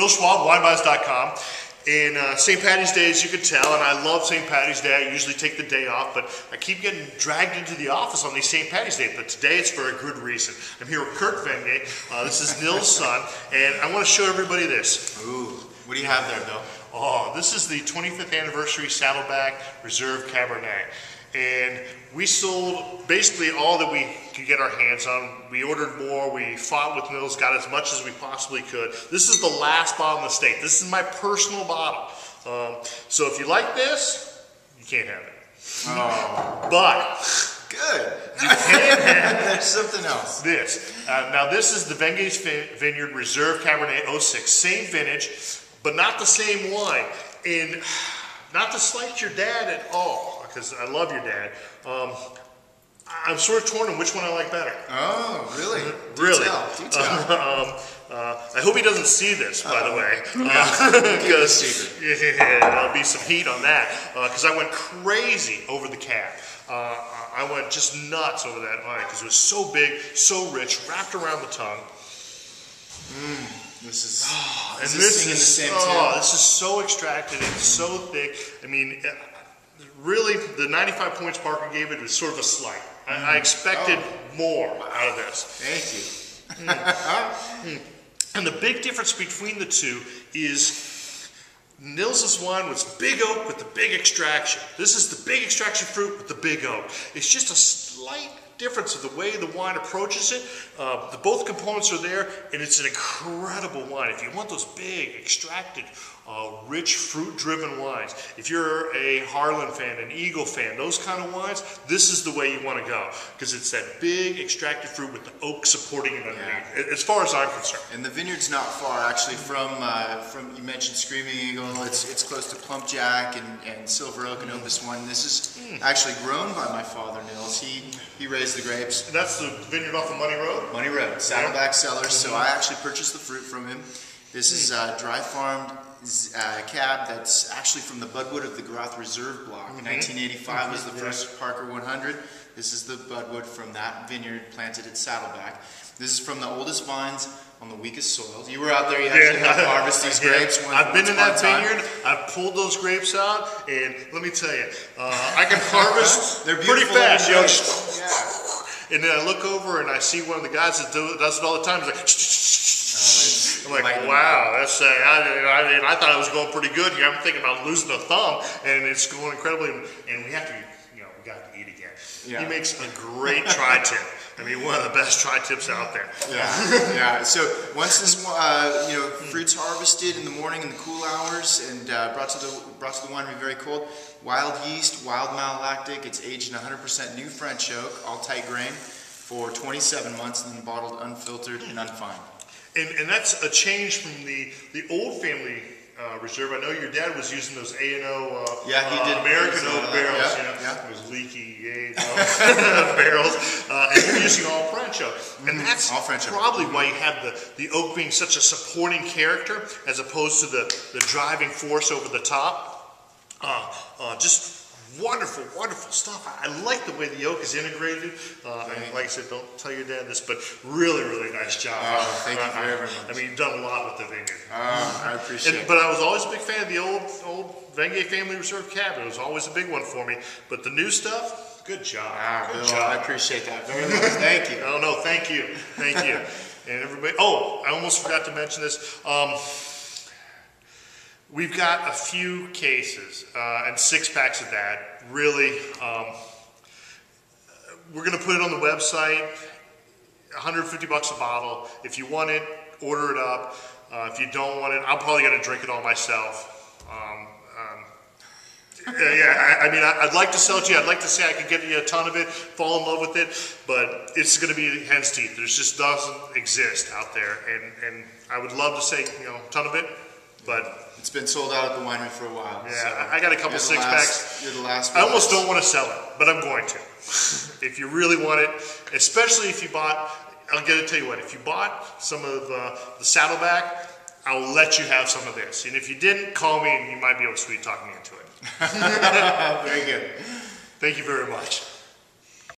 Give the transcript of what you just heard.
Bill Schwab, winebuyers.com. And St. Patty's Day, as you can tell, and I love St. Patty's Day. I usually take the day off, but I keep getting dragged into the office on these St. Patty's Day. But today it's for a good reason. I'm here with Kirk Venge. This is Nils' son, and I want to show everybody this. Ooh, what do you have there, Bill? Oh, this is the 25th anniversary Saddleback Reserve Cabernet. And we sold basically all that we could get our hands on. We ordered more, we fought with Nils, got as much as we possibly could. This is the last bottle in the state. This is my personal bottle. So if you like this, you can't have it. Oh. But good. You can have There's something else. This. Now this is the Venge's Vineyard Reserve Cabernet 06. Same vintage, but not the same wine. And not to slight your dad at all, because I love your dad. I'm sort of torn on which one I like better. Oh, really? Really? Do tell. I hope he doesn't see this, by the way, because there'll be some heat on that. Because I went crazy over the cab. I went just nuts over that wine because it was so big, so rich, wrapped around the tongue. This is This is so extracted. It's so thick. I mean, really, the 95 points Parker gave it was sort of a slight. I expected more out of this. Thank you. And the big difference between the two is Nils' wine was big oak with the big extraction. This is the big extraction fruit with the big oak. It's just a slight difference of the way the wine approaches it. Both components are there, and it's an incredible wine. If you want those big, extracted, rich, fruit-driven wines, if you're a Harlan fan, an Eagle fan, those kind of wines, this is the way you want to go, because it's that big, extracted fruit with the oak supporting it underneath, as far as I'm concerned. And the vineyard's not far, actually, from you mentioned Screaming Eagle. It's close to Plump Jack and Silver Oak and Opus One. This is actually grown by my father, Nils. He raised the grapes. And that's the vineyard off of Money Road? Money Road, Saddleback Cellars. So I actually purchased the fruit from him. This is dry farmed cab that's actually from the Budwood of the Groth Reserve Block. 1985 was the first Parker 100. This is the Budwood from that vineyard planted at Saddleback. This is from the oldest vines on the weakest soils. You were out there, you actually helped harvest these grapes. I've been in that vineyard, I've pulled those grapes out, and let me tell you, I can harvest pretty fast. You know, and then I look over and I see one of the guys that does it all the time. He's like, I'm like, wow, that's I thought it was going pretty good here. I'm thinking about losing a thumb, and it's going incredibly. And we have to, we got to eat again. Yeah. He makes a great tri-tip. I mean, one of the best tri-tips out there. Yeah. So once this, fruit's harvested in the morning in the cool hours and brought to the winery very cold, wild yeast, wild malolactic. It's aged in 100% new French oak, all tight grain, for 27 months, and then bottled unfiltered and unfined. And that's a change from the old family reserve. I know your dad was using those A&O American oak barrels. It was leaky barrels, and you're using all French oak. And that's probably why you have the oak being such a supporting character as opposed to the driving force over the top. Just wonderful, wonderful stuff. I like the way the oak is integrated. And like I said, don't tell your dad this, but really, really nice job. Thank you very much. I mean, you've done a lot with the vineyard. I appreciate it. But I was always a big fan of the old Venge Family Reserve Cab. It was always a big one for me. But the new stuff, good job. Good job. I appreciate that very much. Thank you. Oh, no, thank you. Thank you. And everybody, I almost forgot to mention this. We've got a few cases and 6-packs of that. Really, we're going to put it on the website. $150 a bottle. If you want it, order it up. If you don't want it, I'm probably going to drink it all myself. I mean, I'd like to sell it to you. I'd like to say I could get you a ton of it, fall in love with it, but it's going to be hen's teeth. There just doesn't exist out there, and I would love to say, a ton of it, but it's been sold out at the winery for a while. Yeah, so I got a couple 6-packs. You're the last. I almost don't want to sell it, but I'm going to. If you really want it, especially if you bought, I'll tell you what, if you bought some of the Saddleback, I'll let you have some of this. And if you didn't, call me and you might be able to sweet talk me into it. Very good. Thank you very much.